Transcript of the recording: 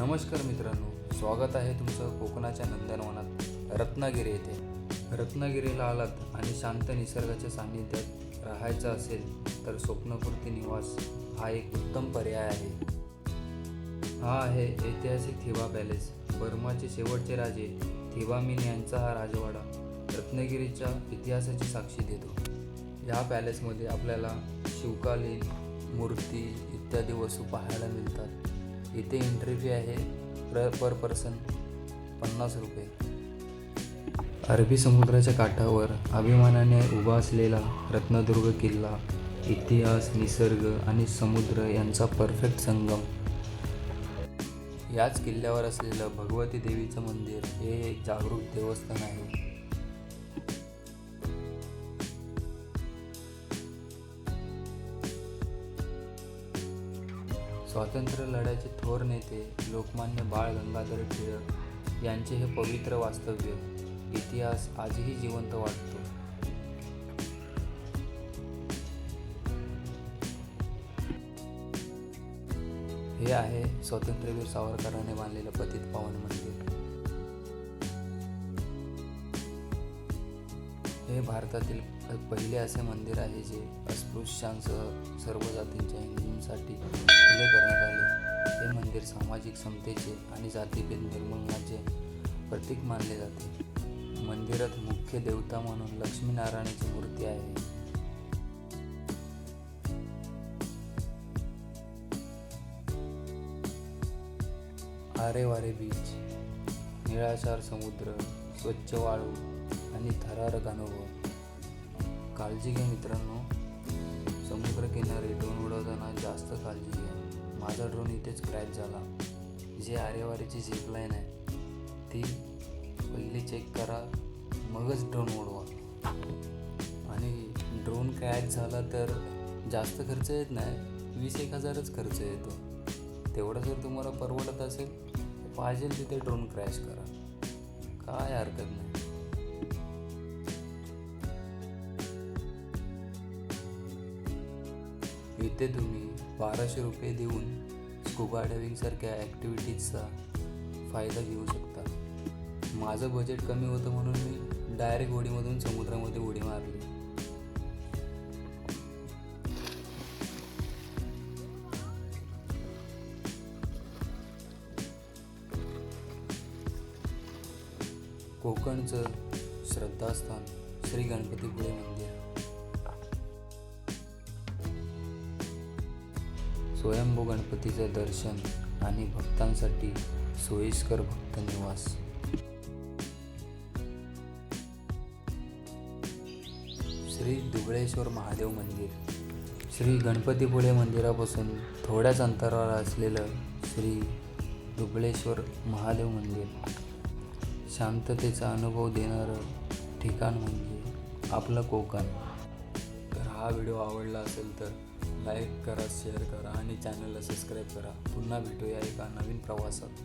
नमस्कार मित्रांनो, स्वागत आहे तुमचं कोकणाच्या नंदनवनात रत्नागिरी येथे. रत्नागिरीला आलात आणि शांत निसर्गाच्या सान्निध्यात राहायचं असेल तर स्वप्नपूर्ती निवास हा एक उत्तम पर्याय आहे. हा आहे ऐतिहासिक थिवा पॅलेस. बर्माचे शेवटचे राजे थिवामिन यांचा हा राजवाडा रत्नागिरीच्या इतिहासाची साक्षी देतो. या पॅलेसमध्ये आपल्याला शिवकालीन मूर्ती इत्यादी वस्तू पाहायला मिळतात. इथे एंट्री फी आहे पर पर्सन 50 रुपये. अरबी समुद्राच्या काठावर अभिमानाने उभा असलेला रत्नदुर्ग किल्ला इतिहास, निसर्ग आणि समुद्र यांचा परफेक्ट संगम. याच किल्ल्यावर असलेलं भगवती देवीचं मंदिर हे एक जागरूक देवस्थान आहे. स्वातंत्र्य लढ्याचे थोर नेते लोकमान्य बाळ गंगाधर टिळक यांचे हे पवित्र वास्तव्य इतिहास आजही जिवंत वाटतो. हे आहे स्वातंत्र्यवीर सावरकरांनी बांधलेलं पतित पावन मंदिर. हे भारतातील पहिले असे मंदिर आहे जे अस्पृश्यांसह सर्व जातींच्या हिंदूंसाठी खुले करण्यात आले. हे मंदिर सामाजिक समतेचे आणि जातीभेद निर्मूलनाचे प्रतीक मानले जाते. मंदिरात मुख्य देवता म्हणून लक्ष्मीनारायणाची मूर्ती आहे. आरेवारे बीच, निळाशार समुद्र, स्वच्छ वाळू आणि थरारक अनुभव. काळजी घ्या मित्रांनो, समुद्रकिनारी ड्रोन उडवताना जास्त काळजी घ्या. माझा ड्रोन इथेच क्रॅश झाला. जी आरेवारीची झिपलाईन आहे ती पहिली चेक करा, मगच ड्रोन उडवा. आणि ड्रोन क्रॅश झाला तर जास्त खर्च येत नाही, 20,000-1,000च खर्च येतो. तेवढं जर तुम्हाला परवडत असेल पाहिजे तिथे ड्रोन क्रॅश करा, काय हरकत नाही. इथे तुम्ही 1200 रुपये देऊन स्कुबा डायव्हिंग सारख्या ॲक्टिव्हिटीजचा फायदा घेऊ शकता. माझं बजेट कमी होतं म्हणून मी डायरेक्ट होडीमधून समुद्रामध्ये उडी मारली. कोकणचं श्रद्धास्थान श्री गणपतीपुळे मंदिर. स्वयंभू गणपतीचं दर्शन आणि भक्तांसाठी सोयीस्कर भक्त निवास. श्री दुबळेश्वर महादेव मंदिर. श्री गणपतीपुळे मंदिरापासून थोड्याच अंतरावर असलेलं श्री दुबळेश्वर महादेव मंदिर. शांततेचा अनुभव देणारं ठिकाण म्हणजे आपलं कोकण. तर हा व्हिडिओ आवडला असेल तर लाईक करा, शेअर करा आणि चॅनलला सबस्क्राईब करा. पुन्हा भेटूया एका नवीन प्रवासात.